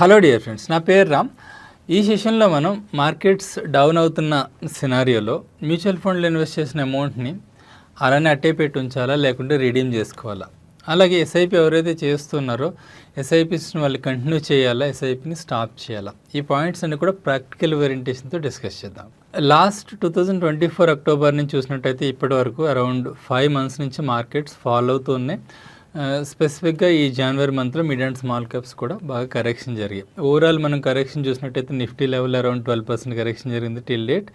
Hello dear friends, నా పేరు రామ్. ఈ సెషన్లో మనం మార్కెట్స్ డౌన్ అవుతున్న సినారియోలో మ్యూచువల్ ఫండ్లో ఇన్వెస్ట్ చేసిన అమౌంట్ని అలానే అట్టే పెట్టి ఉంచాలా లేకుంటే రిడీమ్ చేసుకోవాలా, అలాగే ఎస్ఐపి ఎవరైతే చేస్తున్నారో ఎస్ఐపిస్ని వాళ్ళు కంటిన్యూ చేయాలా, ఎస్ఐపిని స్టాప్ చేయాలా, ఈ పాయింట్స్ అన్ని కూడా ప్రాక్టికల్ ఓరియంటేషన్తో డిస్కస్ చేద్దాం. లాస్ట్ 2024 అక్టోబర్ నుంచి చూసినట్టయితే ఇప్పటి వరకు అరౌండ్ 5 months నుంచి మార్కెట్స్ ఫాలో అవుతూ ఉన్నాయి. స్పెసిఫిక్గా ఈ జనవరి మంత్లో మిడ్ అండ్ స్మాల్ క్యాప్స్ కూడా బాగా కరెక్షన్ జరిగాయి. ఓవరాల్ మనం కరెక్షన్ చూసినట్టయితే నిఫ్టీ లెవెల్ అరౌండ్ 12% కరెక్షన్ జరిగింది టిల్ డేట్.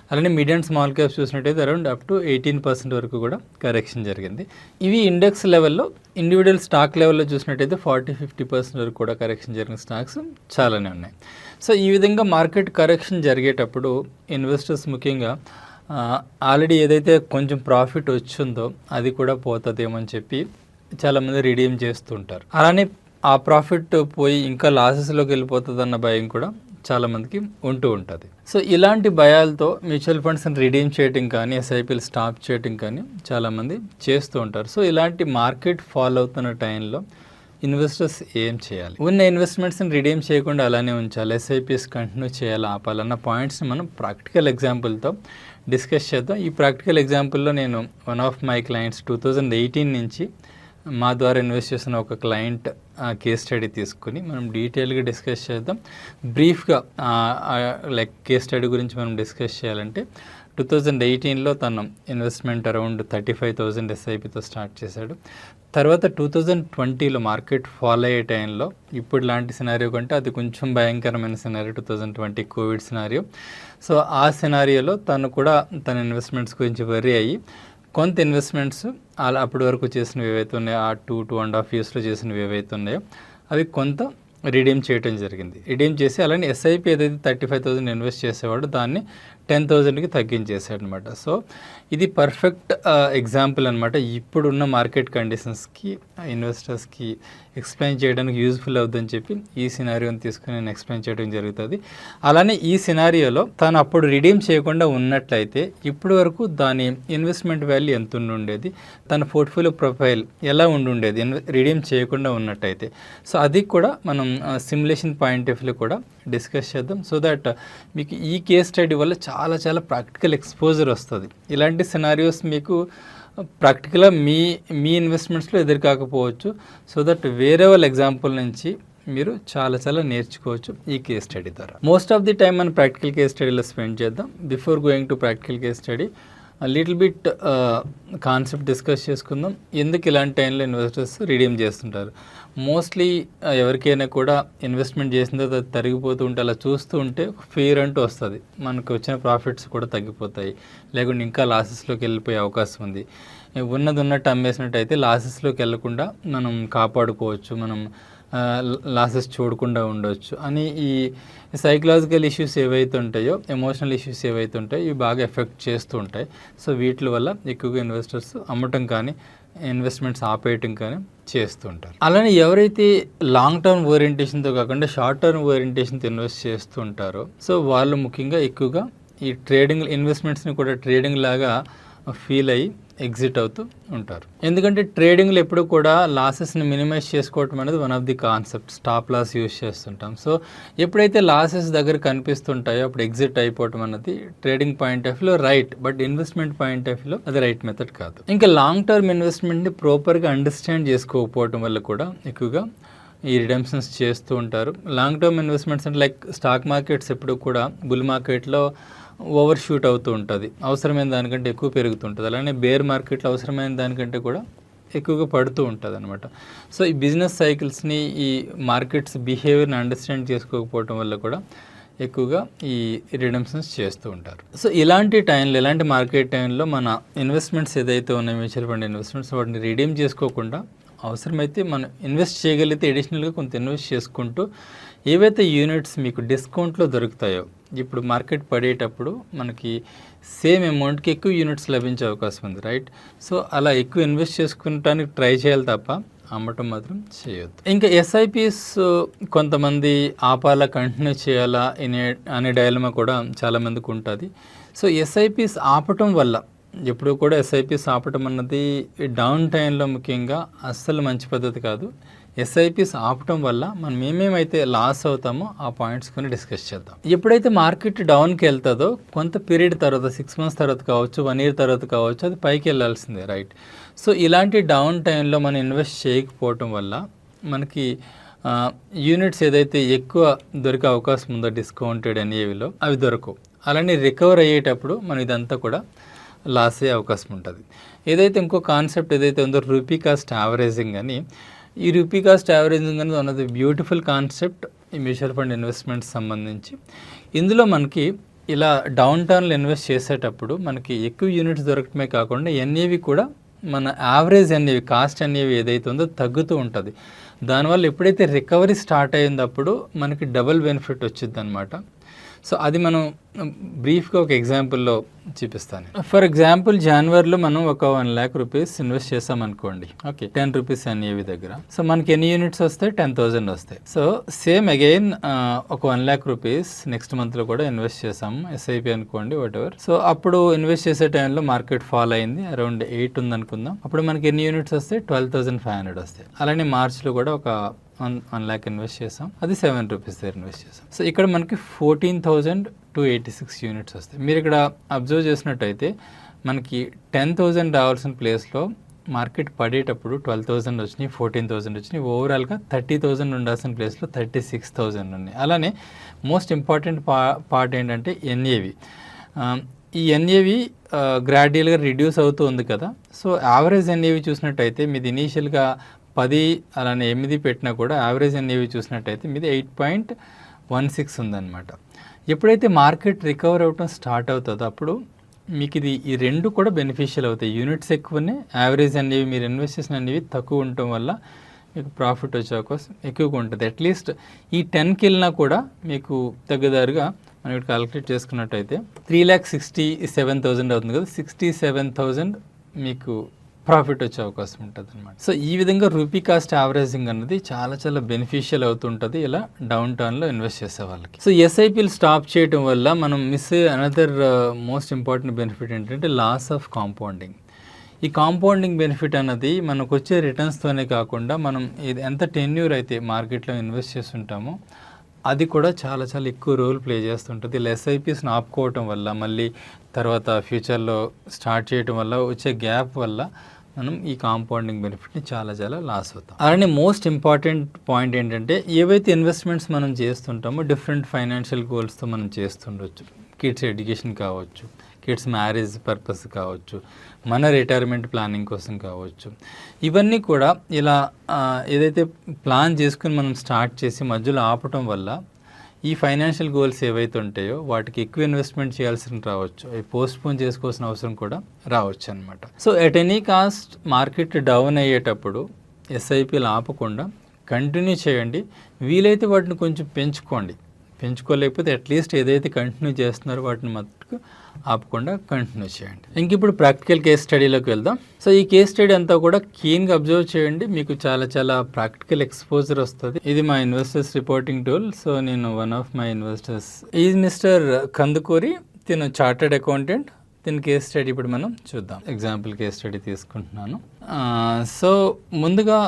అలానే మిడ్ అండ్ స్మాల్ క్యాప్స్ చూసినట్టయితే అరౌండ్ అప్ టు 18% వరకు కూడా కరెక్షన్ జరిగింది. ఇవి ఇండెక్స్ లెవెల్లో, ఇండివిజువల్ స్టాక్ లెవెల్లో చూసినట్టయితే 40-50% వరకు కూడా కరెక్షన్ జరిగిన స్టాక్స్ చాలానే ఉన్నాయి. సో ఈ విధంగా మార్కెట్ కరెక్షన్ జరిగేటప్పుడు ఇన్వెస్టర్స్ ముఖ్యంగా ఆల్రెడీ ఏదైతే కొంచెం ప్రాఫిట్ వచ్చిందో అది కూడా పోతుందేమో అని చెప్పి చాలామంది రిడీమ్ చేస్తుంటారు. అలానే ఆ ప్రాఫిట్ పోయి ఇంకా లాసెస్లోకి వెళ్ళిపోతుంది అన్న భయం కూడా చాలామందికి ఉంటూ ఉంటుంది. సో ఇలాంటి భయాలతో మ్యూచువల్ ఫండ్స్ని రిడీమ్ చేయడం కానీ ఎస్ఐపీలు స్టాప్ చేయడం కానీ చాలామంది చేస్తూ ఉంటారు. సో ఇలాంటి మార్కెట్ ఫాలో అవుతున్న టైంలో ఇన్వెస్టర్స్ ఏం చేయాలి? ఉన్న ఇన్వెస్ట్మెంట్స్ని రిడీమ్ చేయకుండా అలానే ఉంచాలి, ఎస్ఐపీస్ కంటిన్యూ చేయాలి, ఆపాలన్న పాయింట్స్ని మనం ప్రాక్టికల్ ఎగ్జాంపుల్తో డిస్కస్ చేద్దాం. ఈ ప్రాక్టికల్ ఎగ్జాంపుల్లో నేను వన్ ఆఫ్ మై క్లయింట్స్ 2018 నుంచి మా ద్వారా ఇన్వెస్ట్ చేసిన ఒక క్లయింట్ కేస్ స్టడీ తీసుకుని మనం డీటెయిల్గా డిస్కస్ చేద్దాం. బ్రీఫ్గా లైక్ కేస్ స్టడీ గురించి మనం డిస్కస్ చేయాలంటే 2018లో తను ఇన్వెస్ట్మెంట్ అరౌండ్ 35,000 ఎస్ఐపితో స్టార్ట్ చేశాడు. తర్వాత 2020లో మార్కెట్ ఫాలో అయ్యే టైంలో ఇప్పుడు లాంటి సినారియో కంటే అది కొంచెం భయంకరమైన సినారియో 2020 కోవిడ్ సినారియో. సో ఆ సినారియోలో తను కూడా తన ఇన్వెస్ట్మెంట్స్ గురించి వర్రీ అయ్యి కొంత ఇన్వెస్ట్మెంట్స్ అలా అప్పటి వరకు చేసినవి ఏవైతే ఉన్నాయో ఆ 2.5 yearsలో చేసినవి ఏవైతే ఉన్నాయో అవి కొంత రిడీమ్ చేయడం జరిగింది. రిడీమ్ చేసి అలానే ఎస్ఐపి ఏదైతే 35,000 ఇన్వెస్ట్ చేసేవాడు దాన్ని 10,000కి తగ్గించేసాడు అనమాట. సో ఇది పర్ఫెక్ట్ ఎగ్జాంపుల్ అనమాట. ఇప్పుడున్న మార్కెట్ కండిషన్స్కి ఇన్వెస్టర్స్కి ఎక్స్ప్లెయిన్ చేయడానికి యూజ్ఫుల్ అవుతుందని చెప్పి ఈ సినారియోని తీసుకుని నేను ఎక్స్ప్లెయిన్ చేయడం జరుగుతుంది. అలానే ఈ సినారియోలో తను అప్పుడు రిడీమ్ చేయకుండా ఉన్నట్లయితే ఇప్పటి వరకు దాని ఇన్వెస్ట్మెంట్ వాల్యూ ఎంత ఉండేది, తన పోర్ట్ఫోలియో ప్రొఫైల్ ఎలా ఉండేది రిడీమ్ చేయకుండా ఉన్నట్టయితే. సో అది కూడా మనం సిమ్యులేషన్ పాయింట్ ఆఫ్ వ్యూ కూడా డిస్కస్ చేద్దాం. సో దట్ మీకు ఈ కేస్ స్టడీ వల్ల చాలా చాలా ప్రాక్టికల్ ఎక్స్పోజర్ వస్తుంది. ఇలాంటి సినారియోస్ మీకు ప్రాక్టికల్గా మీ ఇన్వెస్ట్మెంట్స్లో ఎదురు కాకపోవచ్చు. సో దట్ వేరే వాళ్ళ ఎగ్జాంపుల్ నుంచి మీరు చాలా చాలా నేర్చుకోవచ్చు ఈ కేస్ స్టడీ ద్వారా. మోస్ట్ ఆఫ్ ది టైం మనం ప్రాక్టికల్ కేస్ స్టడీలో స్పెండ్ చేద్దాం. Before going to practical case study little bit concept discuss చేసుకుందాం. ఎందుకు ఇలాంటి టైంలో ఇన్వెస్టర్స్ రిడీమ్ చేస్తుంటారు? మోస్ట్లీ ఎవరికైనా కూడా ఇన్వెస్ట్మెంట్ చేసిన తర్వాత తరిగిపోతూ ఉంటే అలా చూస్తూ ఉంటే ఫియర్ అంటూ వస్తుంది, మనకు వచ్చిన ప్రాఫిట్స్ కూడా తగ్గిపోతాయి, లేకుంటే ఇంకా లాసెస్లోకి వెళ్ళిపోయే అవకాశం ఉంది. ఉన్నది ఉన్నట్టు అమ్మేసినట్టయితే లాసెస్లోకి వెళ్ళకుండా మనం కాపాడుకోవచ్చు, మనం లాసెస్ చూడకుండా ఉండవచ్చు అని ఈ సైకలాజికల్ ఇష్యూస్ ఏవైతే ఉంటాయో, ఎమోషనల్ ఇష్యూస్ ఏవైతే ఉంటాయో ఇవి బాగా ఎఫెక్ట్ చేస్తూ ఉంటాయి. సో వీటి వల్ల ఎక్కువగా ఇన్వెస్టర్స్ అమ్మటం కానీ ఇన్వెస్ట్మెంట్స్ ఆపేయటం కానీ చేస్తూ ఉంటారు. అలానే ఎవరైతే లాంగ్ టర్మ్ ఓరియంటేషన్తో కాకుండా షార్ట్ టర్మ్ ఓరియంటేషన్తో ఇన్వెస్ట్ చేస్తూ ఉంటారో సో వాళ్ళు ముఖ్యంగా ఎక్కువగా ఈ ట్రేడింగ్ ఇన్వెస్ట్మెంట్స్ని కూడా ట్రేడింగ్ లాగా ఫీల్ అయ్యి ఎగ్జిట్ అవుతూ ఉంటారు. ఎందుకంటే ట్రేడింగ్లో ఎప్పుడు కూడా లాసెస్ని మినిమైజ్ చేసుకోవటం అనేది one of the concept. Stop loss use చేస్తుంటాం. సో ఎప్పుడైతే లాసెస్ దగ్గర కనిపిస్తుంటాయో అప్పుడు ఎగ్జిట్ అయిపోవటం అన్నది ట్రేడింగ్ పాయింట్ ఆఫ్ వ్యూలో right, but investment point of వ్యూలో అది రైట్ మెథడ్ కాదు. ఇంకా లాంగ్ టర్మ్ ఇన్వెస్ట్మెంట్ని ప్రాపర్గా అండర్స్టాండ్ చేసుకోకపోవటం వల్ల కూడా ఎక్కువగా ఈ రిడెంప్షన్స్ చేస్తూ ఉంటారు. లాంగ్ టర్మ్ ఇన్వెస్ట్మెంట్స్ అంటే లైక్ స్టాక్ మార్కెట్స్ ఎప్పుడు కూడా బుల్ మార్కెట్లో ఓవర్ షూట్ అవుతూ ఉంటుంది, అవసరమైన దానికంటే ఎక్కువ పెరుగుతుంటుంది. అలానే బేర్ మార్కెట్లో అవసరమైన దానికంటే కూడా ఎక్కువగా పడుతూ ఉంటుంది అనమాట. సో ఈ బిజినెస్ సైకిల్స్ని ఈ మార్కెట్స్ బిహేవియర్ని అండర్స్టాండ్ చేసుకోకపోవటం వల్ల కూడా ఎక్కువగా ఈ రిడెంప్షన్స్ చేస్తూ ఉంటారు. సో ఇలాంటి టైంలో, ఇలాంటి మార్కెట్ టైంలో మన ఇన్వెస్ట్మెంట్స్ ఏదైతే ఉన్నాయో మ్యూచువల్ ఫండ్ ఇన్వెస్ట్మెంట్స్ వాటిని రిడీమ్ చేసుకోకుండా అవసరమైతే మనం ఇన్వెస్ట్ చేయగలిగితే అడిషనల్గా కొంత ఇన్వెస్ట్ చేసుకుంటూ ఏవైతే యూనిట్స్ మీకు డిస్కౌంట్లో దొరుకుతాయో, ఇప్పుడు మార్కెట్ పడేటప్పుడు మనకి సేమ్ అమౌంట్కి ఎక్కువ యూనిట్స్ లభించే అవకాశం ఉంది, రైట్? సో అలా ఎక్కువ ఇన్వెస్ట్ చేసుకుంటానికి ట్రై చేయాలి తప్ప అమ్మటం మాత్రం చేయొద్దు. ఇంకా ఎస్ఐపిస్ కొంతమంది ఆపాలా కంటిన్యూ చేయాలా అనే డైలమా కూడా చాలామందికి ఉంటుంది. సో ఎస్ఐపిస్ ఆపటం వల్ల ఎప్పుడు కూడా ఎస్ఐపిస్ ఆపటం అన్నది డౌన్ టైంలో ముఖ్యంగా అస్సలు మంచి పద్ధతి కాదు. ఎస్ఐపిస్ ఆపటం వల్ల మనం ఏమేమైతే లాస్ అవుతామో ఆ పాయింట్స్ కొని డిస్కస్ చేద్దాం. ఎప్పుడైతే మార్కెట్ డౌన్కి వెళ్తుందో కొంత పీరియడ్ తర్వాత 6 months తర్వాత కావచ్చు, 1 year తర్వాత కావచ్చు, అది పైకి వెళ్ళాల్సిందే, రైట్? సో ఇలాంటి డౌన్ టైంలో మనం ఇన్వెస్ట్ చేయకపోవటం వల్ల మనకి యూనిట్స్ ఏదైతే ఎక్కువ దొరికే అవకాశం ఉందో డిస్కౌంటెడ్ ఎన్ఏవిలో అవి దొరకవు. అలానే రికవర్ అయ్యేటప్పుడు మనం ఇదంతా కూడా లాస్ అయ్యే అవకాశం ఉంటుంది. ఏదైతే ఇంకో కాన్సెప్ట్ ఏదైతే ఉందో రూపీ కాస్ట్ యావరేజింగ్ అని, ఈ రూపీ కాస్ట్ యావరేజింగ్ అనేది one of the beautiful concept ఈ మ్యూచువల్ ఫండ్ ఇన్వెస్ట్మెంట్స్ సంబంధించి. ఇందులో మనకి ఇలా డౌన్ టర్న్లో ఇన్వెస్ట్ చేసేటప్పుడు మనకి ఎక్కువ యూనిట్స్ దొరకటమే కాకుండా ఎన్ఏవి కూడా మన యావరేజ్ ఎన్ఏవి కాస్ట్ ఎన్ఏవి ఏదైతే ఉందో తగ్గుతూ ఉంటుంది. దానివల్ల ఎప్పుడైతే రికవరీ స్టార్ట్ అయ్యిందప్పుడు మనకి డబుల్ బెనిఫిట్ వచ్చింది అనమాట. సో అది మనం బ్రీఫ్గా ఒక ఎగ్జాంపుల్లో చూపిస్తాను. ఫర్ ఎగ్జాంపుల్ జనవరిలో మనం ఒక 1 lakh rupees ఇన్వెస్ట్ చేసాం అనుకోండి. ఓకే, 10 rupees ఎన్ఏవి దగ్గర. సో మనకి ఎన్ని యూనిట్స్ వస్తాయి? 10,000 వస్తాయి. సో సేమ్ అగైన్ ఒక 1 lakh rupees నెక్స్ట్ మంత్లో కూడా ఇన్వెస్ట్ చేసాము, ఎస్ఐపి అనుకోండి, వాట్ ఎవర్. సో అప్పుడు ఇన్వెస్ట్ చేసే టైంలో మార్కెట్ ఫాల్ అయింది, అరౌండ్ 8 ఉంది అనుకుందాం. అప్పుడు మనకి ఎన్ని యూనిట్స్ వస్తాయి? 12,500 వస్తాయి. అలానే మార్చ్లో కూడా ఒక 1 lakh ఇన్వెస్ట్ చేసాం, అది 7 rupees దగ్గర ఇన్వెస్ట్ చేసాం. సో ఇక్కడ మనకి 14,286 యూనిట్స్ వస్తాయి. మీరు ఇక్కడ అబ్జర్వ్ చేసినట్టయితే మనకి 10,000 రావాల్సిన ప్లేస్లో మార్కెట్ పడేటప్పుడు 12,000 వచ్చినాయి, 14,000 వచ్చినాయి. ఓవరాల్గా 30,000 ఉండాల్సిన ప్లేస్లో 36,000 ఉన్నాయి. అలానే మోస్ట్ ఇంపార్టెంట్ పార్ట్ ఏంటంటే ఎన్ఏవి. ఈ ఎన్ఏవి గ్రాడ్యువల్గా రిడ్యూస్ అవుతూ ఉంది కదా. సో యావరేజ్ ఎన్ఏవి చూసినట్టయితే మీది ఇనీషియల్గా 10 అలానే 8 పెట్టినా కూడా యావరేజ్ ఎన్ఏవి చూసినట్టయితే మీది 8.16 ఉందన్నమాట. ఎప్పుడైతే మార్కెట్ రికవర్ అవ్వటం స్టార్ట్ అవుతుందో అప్పుడు మీకు ఇది ఈ రెండు కూడా బెనిఫిషియల్ అవుతాయి. యూనిట్స్ ఎక్కువనే, యావరేజ్ అనేవి మీరు ఇన్వెస్ట్ చేసిన అనేవి తక్కువ ఉండటం వల్ల మీకు ప్రాఫిట్ వచ్చే అవకాశం ఎక్కువగా ఉంటుంది. అట్లీస్ట్ ఈ 10కి వెళ్ళినా కూడా మీకు తగ్గదారుగా మనం ఇక్కడ క్యాలిక్యులేట్ చేసుకున్నట్టయితే 3,67,000 అవుతుంది కదా, 67,000 మీకు ప్రాఫిట్ వచ్చే అవకాశం ఉంటుంది అనమాట. సో ఈ విధంగా రూపీ కాస్ట్ యావరేజింగ్ అనేది చాలా చాలా బెనిఫిషియల్ అవుతుంటుంది ఇలా డౌన్ టర్న్లో ఇన్వెస్ట్ చేసే వాళ్ళకి. సో ఎస్ఐపీలు స్టాప్ చేయడం వల్ల మనం miss another most important benefit ఏంటంటే లాస్ ఆఫ్ కాంపౌండింగ్. ఈ కాంపౌండింగ్ బెనిఫిట్ అన్నది మనకు వచ్చే రిటర్న్స్తోనే కాకుండా మనం ఇది ఎంత టెన్యూర్ అయితే మార్కెట్లో ఇన్వెస్ట్ చేస్తుంటామో అది కూడా చాలా చాలా ఎక్కువ రోల్ ప్లే చేస్తుంటుంది. ఇలా ఎస్ఐపీస్ని ఆపుకోవటం వల్ల మళ్ళీ తర్వాత ఫ్యూచర్లో స్టార్ట్ చేయడం వల్ల వచ్చే గ్యాప్ వల్ల మనం ఈ కాంపౌండింగ్ బెనిఫిట్ని చాలా చాలా లాస్ అవుతాం. అలానే మోస్ట్ ఇంపార్టెంట్ పాయింట్ ఏంటంటే ఏవైతే ఇన్వెస్ట్మెంట్స్ మనం చేస్తుంటామో డిఫరెంట్ ఫైనాన్షియల్ గోల్స్తో మనం చేస్తుండొచ్చు. కిడ్స్ ఎడ్యుకేషన్ కావచ్చు, కిడ్స్ మ్యారేజ్ పర్పస్ కావచ్చు, మన రిటైర్మెంట్ ప్లానింగ్ కోసం కావచ్చు. ఇవన్నీ కూడా ఇలా ఏదైతే ప్లాన్ చేసుకుని మనం స్టార్ట్ చేసి మధ్యలో ఆపటం వల్ల ఈ ఫైనాన్షియల్ గోల్స్ ఏవైతే ఉంటాయో వాటికి ఎక్కువ ఇన్వెస్ట్మెంట్ చేయాల్సిన రావచ్చు, అవి పోస్ట్పోన్ చేసుకోవాల్సిన అవసరం కూడా రావచ్చు అనమాట. So at any cost market down అయ్యేటప్పుడు ఎస్ఐపీలు ఆపకుండా కంటిన్యూ చేయండి. వీలైతే వాటిని కొంచెం పెంచుకోలేకపోతే అట్లీస్ట్ ఏదైతే కంటిన్యూ చేస్తున్నారో వాటిని మట్టుకు ఆపకుండా కంటిన్యూ చేయండి. ఇంక ఇప్పుడు ప్రాక్టికల్ కేస్ స్టడీలోకి వెళ్దాం. సో ఈ కేస్ స్టడీ అంతా కూడా కీన్గా అబ్జర్వ్ చేయండి, మీకు చాలా చాలా ప్రాక్టికల్ ఎక్స్పోజర్ వస్తుంది. ఇది మా ఇన్వెస్టర్స్ రిపోర్టింగ్ టూల్. సో నేను one of my investors is mister Kandukuri, తిను చార్టెడ్ అకౌంటెంట్. దీని కేస్ స్టడీ ఇప్పుడు మనం చూద్దాం. ఎగ్జాంపుల్ కేస్ స్టడీ తీసుకుంటున్నాను. సో ముందుగా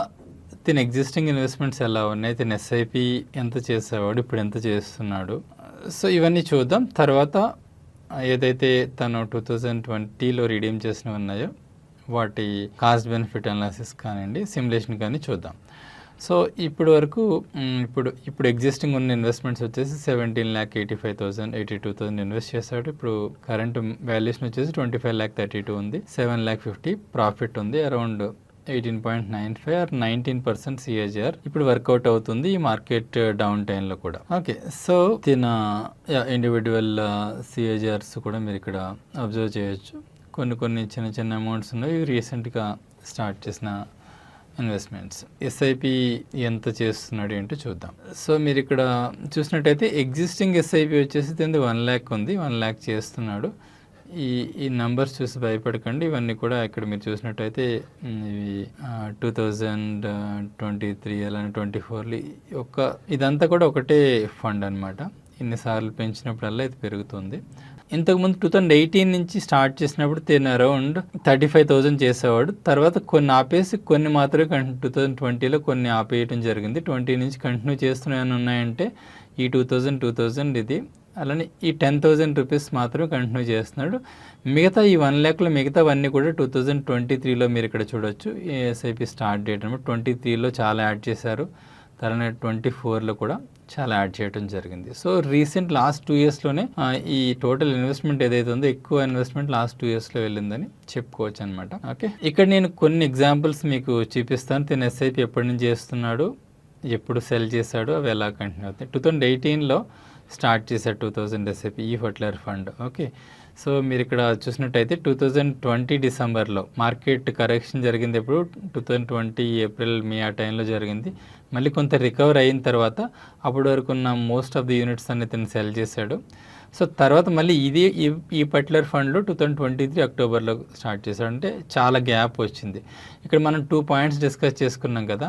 తిన ఎగ్జిస్టింగ్ ఇన్వెస్ట్మెంట్స్ ఎలా ఉన్నాయి, తిన ఎస్ఐపి ఎంత చేసేవాడు, ఇప్పుడు ఎంత చేస్తున్నాడు, సో ఇవన్నీ చూద్దాం. తర్వాత ఏదైతే తను 2020లో రిడీమ్ చేసినవి ఉన్నాయో వాటి కాస్ట్ బెనిఫిట్ అనాలిసిస్ కానివ్వండి, సిమ్యులేషన్ కానీ చూద్దాం. సో ఇప్పుడు వరకు ఇప్పుడు ఎగ్జిస్టింగ్ ఉన్న ఇన్వెస్ట్మెంట్స్ వచ్చేసి 17,85,000 ఇన్వెస్ట్ చేశాడు. ఇప్పుడు కరెంట్ వాల్యుయేషన్ వచ్చేసి 25,32 ఉంది, 7,50,000 ప్రాఫిట్ ఉంది, అరౌండ్ 18.95 ఆర్ 19% CAGR ఇప్పుడు వర్కౌట్ అవుతుంది ఈ మార్కెట్ డౌన్ టైంలో కూడా. ఓకే, సో తిన ఇండివిజువల్ CAGRs కూడా మీరు ఇక్కడ అబ్జర్వ్ చేయొచ్చు. కొన్ని చిన్న చిన్న అమౌంట్స్ ఉన్నాయి, రీసెంట్గా స్టార్ట్ చేసిన ఇన్వెస్ట్మెంట్స్. ఎస్ఐపి ఎంత చేస్తున్నాడు ఏంటో చూద్దాం. సో మీరు ఇక్కడ చూసినట్టయితే ఎగ్జిస్టింగ్ ఎస్ఐపి వచ్చేసి 1 lakh ఉంది, 1 lakh చేస్తున్నాడు. ఈ నంబర్స్ చూసి భయపడకండి, ఇవన్నీ కూడా ఇక్కడ మీరు చూసినట్టయితే ఇవి 2023 అలానే 24 ఇదంతా కూడా ఒకటే ఫండ్ అనమాట. ఇన్నిసార్లు పెంచినప్పుడల్లా ఇది పెరుగుతుంది. ఇంతకుముందు 2018 నుంచి స్టార్ట్ చేసినప్పుడు తిన అరౌండ్ 35,000 చేసేవాడు. తర్వాత కొన్ని ఆపేసి కొన్ని మాత్రమే 2020లో కొన్ని ఆపేయటం జరిగింది. 20 నుంచి కంటిన్యూ చేస్తున్నాయని ఉన్నాయంటే ఈ 2000 ఇది, అలానే ఈ 10,000 రూపీస్ మాత్రమే కంటిన్యూ చేస్తున్నాడు. మిగతా ఈ 1 lakhలో మిగతావన్నీ కూడా 2023లో మీరు ఇక్కడ చూడొచ్చు. ఎస్ఐపి స్టార్ట్ డేట్ అనమాట 23లో చాలా యాడ్ చేశారు, తర్వాత 24లో కూడా చాలా యాడ్ చేయడం జరిగింది. సో రీసెంట్ లాస్ట్ 2 yearsలోనే ఈ టోటల్ ఇన్వెస్ట్మెంట్ ఏదైతే ఉందో ఎక్కువ ఇన్వెస్ట్మెంట్ లాస్ట్ 2 yearsలో వెళ్ళిందని చెప్పుకోవచ్చు అనమాట. ఓకే, ఇక్కడ నేను కొన్ని ఎగ్జాంపుల్స్ మీకు చూపిస్తాను. తిన ఎస్ఐపి ఎప్పటి నుంచి చేస్తున్నాడు, ఎప్పుడు సెల్ చేశాడు, అవి ఎలా కంటిన్యూ అవుతాయి. 2018లో స్టార్ట్ చేశాడు 2000 ఎస్ఐపి ఈ ఫర్టిలైజర్ ఫండ్. ఓకే, సో మీరు ఇక్కడ చూసినట్టయితే 2020 డిసెంబర్లో మార్కెట్ కరెక్షన్ జరిగింది. ఎప్పుడు 2020 ఏప్రిల్ మే ఆ టైంలో జరిగింది. మళ్ళీ కొంత రికవర్ అయిన తర్వాత అప్పటి వరకు ఉన్న మోస్ట్ ఆఫ్ ది యూనిట్స్ అన్ని తను సెల్ చేశాడు. సో తర్వాత మళ్ళీ ఇది ఈ పర్టికులర్ ఫండ్లో 2023 అక్టోబర్లో స్టార్ట్ చేశాడు. అంటే చాలా గ్యాప్ వచ్చింది. ఇక్కడ మనం 2 పాయింట్స్ డిస్కస్ చేసుకున్నాం కదా,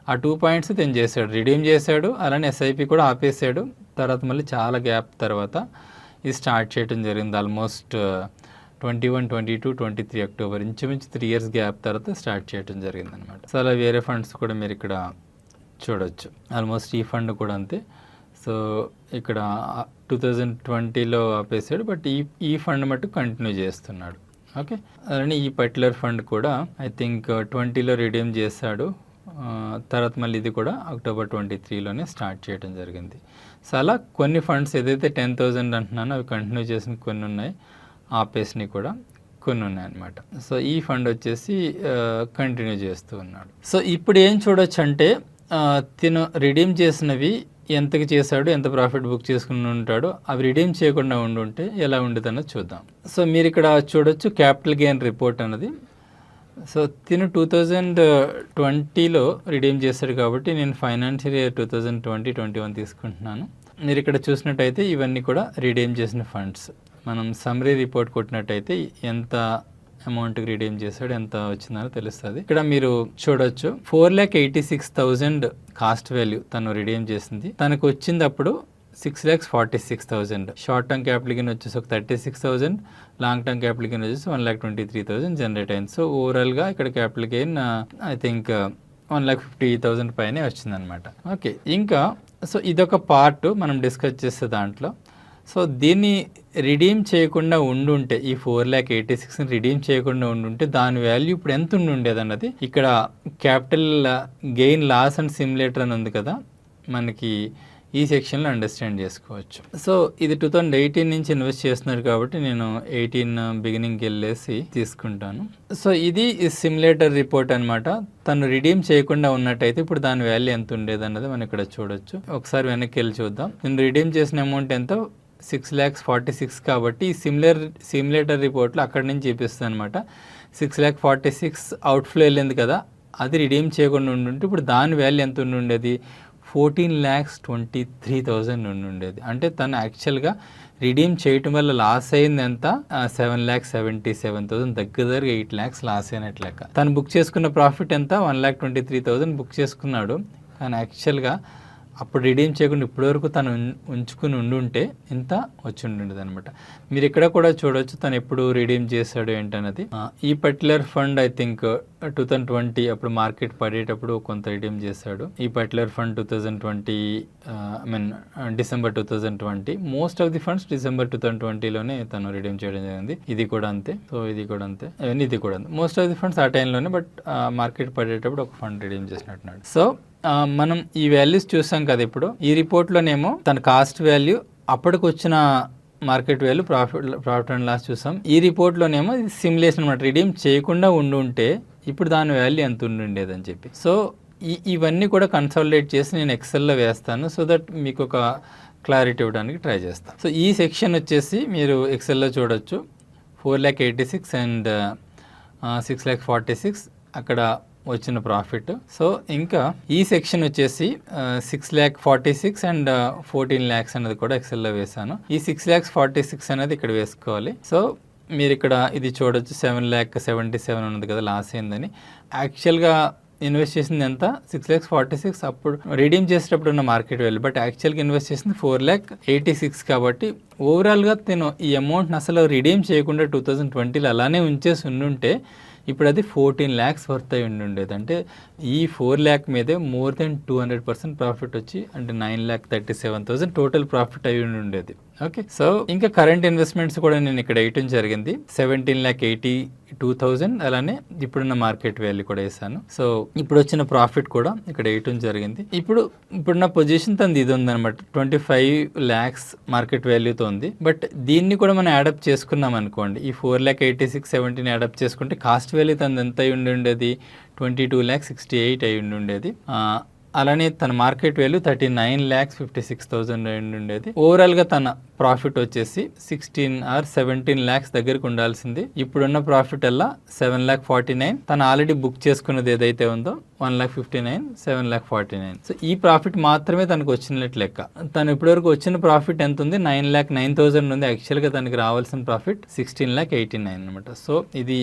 ఆ 2 పాయింట్స్ తను చేశాడు, రిడీమ్ చేశాడు, అలానే ఎస్ఐపి కూడా ఆపేశాడు. తర్వాత మళ్ళీ చాలా గ్యాప్ తర్వాత ఇది స్టార్ట్ చేయడం జరిగింది. ఆల్మోస్ట్ 21, 22, 23 అక్టోబర్, ఇంచుమించు 3 years గ్యాప్ తర్వాత స్టార్ట్ చేయడం జరిగింది అనమాట. సో అలా వేరే ఫండ్స్ కూడా మీరు ఇక్కడ చూడొచ్చు. ఆల్మోస్ట్ ఈ ఫండ్ కూడా అంతే. సో ఇక్కడ 2020లో ఆపేసాడు, బట్ ఈ ఫండ్ మట్టు కంటిన్యూ చేస్తున్నాడు. ఓకే, అలానే ఈ పర్టికులర్ ఫండ్ కూడా ఐ థింక్ 20లో రిడీమ్ చేశాడు. తర్వాత మళ్ళీ ఇది కూడా అక్టోబర్ 23లోనే స్టార్ట్ చేయడం జరిగింది. సో అలా కొన్ని ఫండ్స్ ఏదైతే 10,000 అంటున్నానో అవి కంటిన్యూ చేసిన కొన్ని ఉన్నాయి, ఆపేసినవి కూడా కొన్ని ఉన్నాయన్నమాట. సో ఈ ఫండ్ వచ్చేసి కంటిన్యూ చేస్తూ ఉన్నాడు. సో ఇప్పుడు ఏం చూడొచ్చు అంటే తిను రిడీమ్ చేసినవి ఎంతకి చేశాడు, ఎంత ప్రాఫిట్ బుక్ చేసుకుని ఉంటాడో, అవి రిడీమ్ చేయకుండా ఉండుంటే ఎలా ఉండేదన్నది చూద్దాం. సో మీరు ఇక్కడ చూడొచ్చు క్యాపిటల్ గెయిన్ రిపోర్ట్ అన్నది. సో తిను 2020లో రిడీమ్ చేశాడు కాబట్టి నేను ఫైనాన్షియల్ ఇయర్ 2020-21 తీసుకుంటున్నాను. మీరు ఇక్కడ చూసినట్టయితే ఇవన్నీ కూడా రిడీమ్ చేసిన ఫండ్స్. మనం సమ్మరీ రిపోర్ట్ కొట్టినట్టయితే ఎంత అమౌంట్కి రిడీమ్ చేశాడు, ఎంత వచ్చిందో తెలుస్తుంది. ఇక్కడ మీరు చూడొచ్చు 4,86,000 కాస్ట్ వాల్యూ తను రిడీమ్ చేసింది. తనకు వచ్చింది అప్పుడు 6,46,000. షార్ట్ టర్మ్ క్యాపిటల్ గెయిన్ వచ్చేసి ఒక 36,000, లాంగ్ టర్మ్ క్యాపిటల్ గెయిన్ వచ్చేసి 1,23,000 జనరేట్ అయింది. సో ఓవరాల్గా ఇక్కడ క్యాపిటల్ గెయిన్ ఐ థింక్ 1,50,000 పైనే వచ్చిందనమాట. ఓకే, ఇంకా సో ఇదొక పార్ట్ మనం డిస్కస్ చేసే దాంట్లో. సో దీన్ని రిడీమ్ చేయకుండా ఉండుంటే, ఈ 4,86,000 రిడీమ్ చేయకుండా ఉండుంటే దాని వాల్యూ ఇప్పుడు ఎంత ఉండేది అన్నది ఇక్కడ capital gain loss and simulator అని ఉంది కదా, మనకి ఈ సెక్షన్లో అండర్స్టాండ్ చేసుకోవచ్చు. సో ఇది 2018 నుంచి ఇన్వెస్ట్ చేస్తున్నాడు కాబట్టి నేను 18 బిగినింగ్కి వెళ్ళేసి తీసుకుంటాను. సో ఇది సిమ్యులేటర్ రిపోర్ట్ అనమాట. తను రిడీమ్ చేయకుండా ఉన్నట్టయితే ఇప్పుడు దాని వాల్యూ ఎంత ఉండేది అన్నది మనం ఇక్కడ చూడొచ్చు. ఒకసారి వెనక్కి వెళ్ళి చూద్దాం. నేను రిడీమ్ చేసిన అమౌంట్ ఎంత 6,46,000 కాబట్టి ఈ సిమ్యులేటర్ రిపోర్ట్లో అక్కడి నుంచి చూపిస్తుంది అనమాట. 6,46,000 అవుట్ఫ్లో వెళ్ళింది కదా, అది రిడీమ్ చేయకుండా ఉండుంటే ఇప్పుడు దాని వాల్యూ ఎంత ఉండేది 14,23,000 ఉండేది. అంటే తను యాక్చువల్గా రిడీమ్ చేయటం వల్ల లాస్ అయింది ఎంత 7,77,000, దగ్గర 8 lakhs లాస్ అయినట్లు లెక్క. తను బుక్ చేసుకున్న ప్రాఫిట్ ఎంత 1,23,000 బుక్ చేసుకున్నాడు. కానీ యాక్చువల్గా అప్పుడు రిడీమ్ చేయకుండా ఇప్పటివరకు తను ఉంచుకుని ఉండుంటే ఇంత వచ్చి ఉండేది అనమాట. మీరు ఇక్కడ కూడా చూడవచ్చు తను ఎప్పుడు రిడీమ్ చేశాడు ఏంటన్నది. ఈ పర్టికులర్ ఫండ్ ఐ థింక్ 2020 అప్పుడు మార్కెట్ పడేటప్పుడు కొంత రిడీమ్ చేశాడు. ఈ particular fund 2020 December 2020, most of the funds December 2020లోనే తను రిడీమ్ చేయడం జరిగింది. ఇది కూడా అంతే. సో ఇది కూడా అంతే, ఇది కూడా అంతే. మోస్ట్ ఆఫ్ ది ఫండ్స్ ఆ టైంలోనే, బట్ మార్కెట్ పడేటప్పుడు ఒక ఫండ్ రిడీమ్ చేసినట్టున్నాడు. సో మనం ఈ వాల్యూస్ చూసాం కదా. ఇప్పుడు ఈ రిపోర్ట్లోనేమో తన కాస్ట్ వాల్యూ, అప్పటికి వచ్చిన market value, profit and loss చూసాం. ఈ రిపోర్ట్లోనేమో ఇది సిమ్యులేషన్ అనమాట. రిడీమ్ చేయకుండా ఉండుంటే ఇప్పుడు దాని వాల్యూ ఎంత ఉండేదని చెప్పి. సో ఇవన్నీ కూడా కన్సాలిడేట్ చేసి నేను ఎక్సెల్లో వేస్తాను, సో దట్ మీకు ఒక క్లారిటీ ఇవ్వడానికి ట్రై చేస్తాను. సో ఈ సెక్షన్ వచ్చేసి మీరు ఎక్సెల్లో చూడొచ్చు 4,86,000 అండ్ 6,46,000 అక్కడ వచ్చిన ప్రాఫిట్. సో ఇంకా ఈ సెక్షన్ వచ్చేసి 6,46,000 అండ్ 14 lakhs అనేది కూడా ఎక్సెల్లో వేసాను. ఈ 6,46,000 అనేది ఇక్కడ వేసుకోవాలి. సో మీరు ఇక్కడ ఇది చూడొచ్చు 7,77,000 ఉన్నది కదా లాస్ అయిందని. యాక్చువల్గా ఇన్వెస్ట్ చేసింది ఎంత 6,46,000 అప్పుడు రిడీమ్ చేసేటప్పుడు ఉన్న మార్కెట్ వాల్యూ, బట్ యాక్చువల్గా ఇన్వెస్ట్ చేసింది 4,86,000 కాబట్టి ఓవరాల్గా నేను ఈ అమౌంట్ని అసలు రిడీమ్ చేయకుండా 2020లో అలానే ఉంచేసి ఉండుంటే ఇప్పుడు అది 14 lakhs వర్త్ అయి ఉండేది. అంటే ఈ 4 lakh మీదే మోర్ దెన్ 200% ప్రాఫిట్ వచ్చి అంటే 9,37,000 టోటల్ ప్రాఫిట్ అయి ఉండేది. ఓకే, సో ఇంకా కరెంట్ ఇన్వెస్ట్మెంట్స్ కూడా నేను ఇక్కడ వేయటం జరిగింది. 17,82,000 అలానే ఇప్పుడున్న మార్కెట్ వాల్యూ కూడా వేసాను. సో ఇప్పుడు వచ్చిన ప్రాఫిట్ కూడా ఇక్కడ వేయటం జరిగింది. ఇప్పుడున్న పొజిషన్ తనది ఇది ఉందన్నమాట, 25 lakhs మార్కెట్ వాల్యూతో ఉంది. బట్ దీన్ని కూడా మనం యాడప్ చేసుకున్నాం అనుకోండి, ఈ 4,86,70 యాడప్ చేసుకుంటే కాస్ట్ వాల్యూ తనది ఎంత అయి ఉండేది, 22,68,000 అయి ఉండేది. అలానే తన మార్కెట్ వాల్యూ 39,56,000 ఉండేది. ఓవరాల్గా తన ప్రాఫిట్ వచ్చేసి 16 or 17 lakhs దగ్గరికి ఉండాల్సింది. ఇప్పుడున్న ప్రాఫిట్ అలా 7,49,000. తను ఆల్రెడీ బుక్ చేసుకున్నది ఏదైతే ఉందో 1,59,000, 7,49,000. సో ఈ ప్రాఫిట్ మాత్రమే తనకు వచ్చినట్లు లెక్క. తను ఇప్పటివరకు వచ్చిన ప్రాఫిట్ ఎంత ఉంది, 9,09,000 ఉంది. యాక్చువల్గా తనకి రావాల్సిన ప్రాఫిట్ 16,89,000 అనమాట. సో ఇది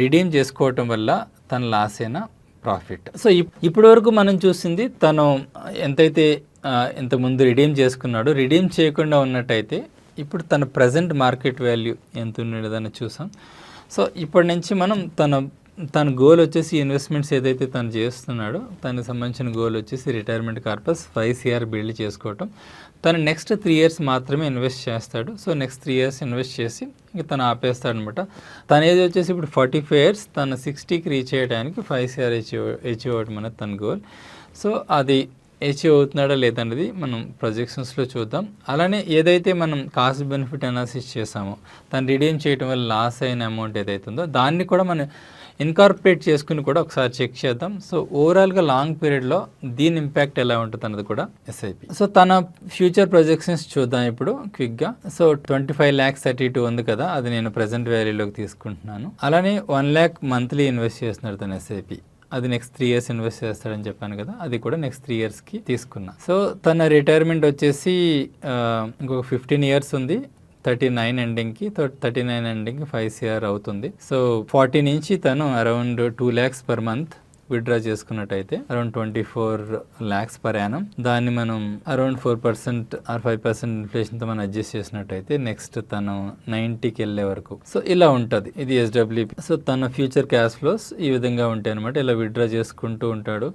రిడీమ్ చేసుకోవటం వల్ల తన లాస్ అయినా ప్రాఫిట్. సో ఇప్పటి వరకు మనం చూసింది తను ఎంతైతే ఇంతకుముందు రిడీమ్ చేసుకున్నాడో, రిడీమ్ చేయకుండా ఉన్నట్టయితే ఇప్పుడు తన ప్రజెంట్ మార్కెట్ వాల్యూ ఎంత ఉండేదని చూసాం. సో ఇప్పటి నుంచి మనం తన గోల్ వచ్చేసి ఇన్వెస్ట్మెంట్స్ ఏదైతే తను చేస్తున్నాడో దానికి సంబంధించిన గోల్ వచ్చేసి రిటైర్మెంట్ కార్పస్ 5 CR బిల్డ్ చేసుకోవటం. తను నెక్స్ట్ 3 years మాత్రమే ఇన్వెస్ట్ చేస్తాడు. సో నెక్స్ట్ 3 years ఇన్వెస్ట్ చేసి ఇంక తను ఆపేస్తాడు అనమాట. తన ఏజ్ వచ్చేసి ఇప్పుడు 45 years, తను 60కి రీచ్ అయ్యడానికి 5 CR అచీవ్ అవ్వడం అనేది తన గోల్. సో అది అచీవ్ అవుతున్నాడా లేదన్నది మనం ప్రొజెక్షన్స్లో చూద్దాం. అలానే ఏదైతే మనం కాస్ట్ బెనిఫిట్ అనాలిసిస్ చేసామో, తను రిడీమ్ చేయడం వల్ల లాస్ అయిన అమౌంట్ ఏదైతే ఉందో దాన్ని కూడా మనం ఇన్కార్పొరేట్ చేసుకుని కూడా ఒకసారి చెక్ చేద్దాం. సో ఓవరాల్గా లాంగ్ పీరియడ్లో దీని ఇంపాక్ట్ ఎలా ఉంటుంది అన్నది కూడా SIP. సో తన ఫ్యూచర్ ప్రొజెక్షన్స్ చూద్దాం ఇప్పుడు క్విక్గా. సో 25,32 ఉంది కదా, అది నేను ప్రజెంట్ వాల్యూలోకి తీసుకుంటున్నాను. అలానే 1 lakh మంత్లీ ఇన్వెస్ట్ చేస్తున్నాడు తన SIP. అది నెక్స్ట్ 3 years ఇన్వెస్ట్ చేస్తాడని చెప్పాను కదా, అది కూడా నెక్స్ట్ 3 yearsకి తీసుకున్నా. సో తన రిటైర్మెంట్ వచ్చేసి ఇంకొక 15 years ఉంది. 39 ఎండింగ్కి 5 CR అవుతుంది. సో 40 నుంచి తను around 2 lakhs per month withdraw చేసుకున్నట్టయితే అరౌండ్ 24 lakhs per annum. దాన్ని మనం అరౌండ్ 4% ఆర్ 5% ఇన్ఫ్లేషన్తో మనం అడ్జస్ట్ చేసినట్టయితే నెక్స్ట్ తను 90కి వెళ్ళే వరకు. సో ఇలా ఉంటుంది ఇది SWP. సో తన ఫ్యూచర్ క్యాష్ ఫ్లోస్ ఈ విధంగా ఉంటాయి అనమాట. ఇలా విత్డ్రా చేసుకుంటూ ఉంటాడు.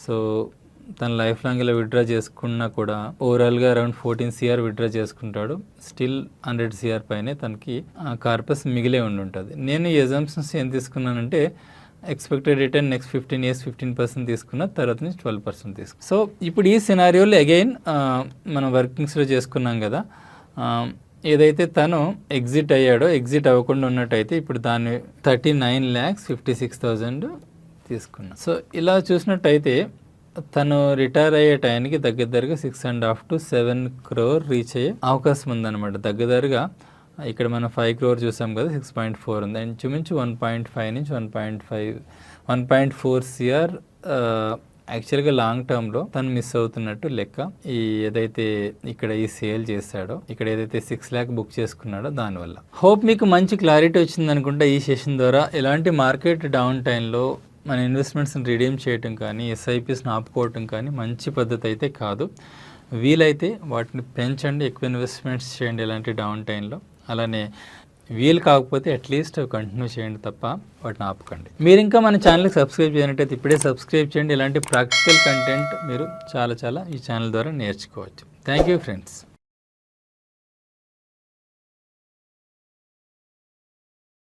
సో తన లైఫ్ లాంగ్ ఇలా విత్డ్రా చేసుకున్నా కూడా ఓవరాల్గా అరౌండ్ 14 CR విత్డ్రా చేసుకుంటాడు. స్టిల్ 100 CR పైనే తనకి కార్పస్ మిగిలే ఉంటుంది. నేను ఈ ఎగ్జామ్షన్స్ ఏం తీసుకున్నానంటే ఎక్స్పెక్టెడ్ రిటర్న్ నెక్స్ట్ 15 years 15% తీసుకున్న, తర్వాత నుంచి 12% తీసుకున్నా. సో ఇప్పుడు ఈ సినారియోలో అగైన్ మనం వర్కింగ్స్లో చేసుకున్నాం కదా, ఏదైతే తను ఎగ్జిట్ అయ్యాడో, ఎగ్జిట్ అవ్వకుండా ఉన్నట్టయితే ఇప్పుడు దాన్ని 39,56,000 తీసుకున్నా. సో ఇలా చూసినట్టయితే తను రిటైర్ అయ్యే టైంకి దగ్గరగా 6.5 to 7 crore రీచ్ అయ్యే అవకాశం ఉందన్నమాట. దగ్గరగా ఇక్కడ మనం 5 crore చూసాం కదా, 6.4 ఉంది. అండ్ చూపించి 1.5 నుంచి 1.4 CR యాక్చువల్గా లాంగ్ టర్మ్లో తను మిస్ అవుతున్నట్టు లెక్క. ఈ ఏదైతే ఇక్కడ ఈ సేల్ చేశాడో, ఇక్కడ ఏదైతే 6 lakh బుక్ చేసుకున్నాడో దానివల్ల. హోప్ మీకు మంచి క్లారిటీ వచ్చింది అనుకుంటా ఈ సెషన్ ద్వారా. ఎలాంటి మార్కెట్ డౌన్ టైంలో మన ఇన్వెస్ట్మెంట్స్ని రిడీమ్ చేయటం కానీ, SIPస్ని ఆపుకోవటం కానీ మంచి పద్ధతి అయితే కాదు. వీలైతే వాటిని పెంచండి, ఎక్కువ ఇన్వెస్ట్మెంట్స్ చేయండి ఎలాంటి డౌన్ టైంలో. అలానే వీలు కాకపోతే అట్లీస్ట్ కంటిన్యూ చేయండి తప్ప వాటిని ఆపకండి. మీరు ఇంకా మన ఛానల్కి సబ్స్క్రైబ్ చేయనట్టయితే ఇప్పుడే సబ్స్క్రైబ్ చేయండి. ఇలాంటి ప్రాక్టికల్ కంటెంట్ మీరు చాలా ఈ ఛానల్ ద్వారా నేర్చుకోవచ్చు. Thank you friends.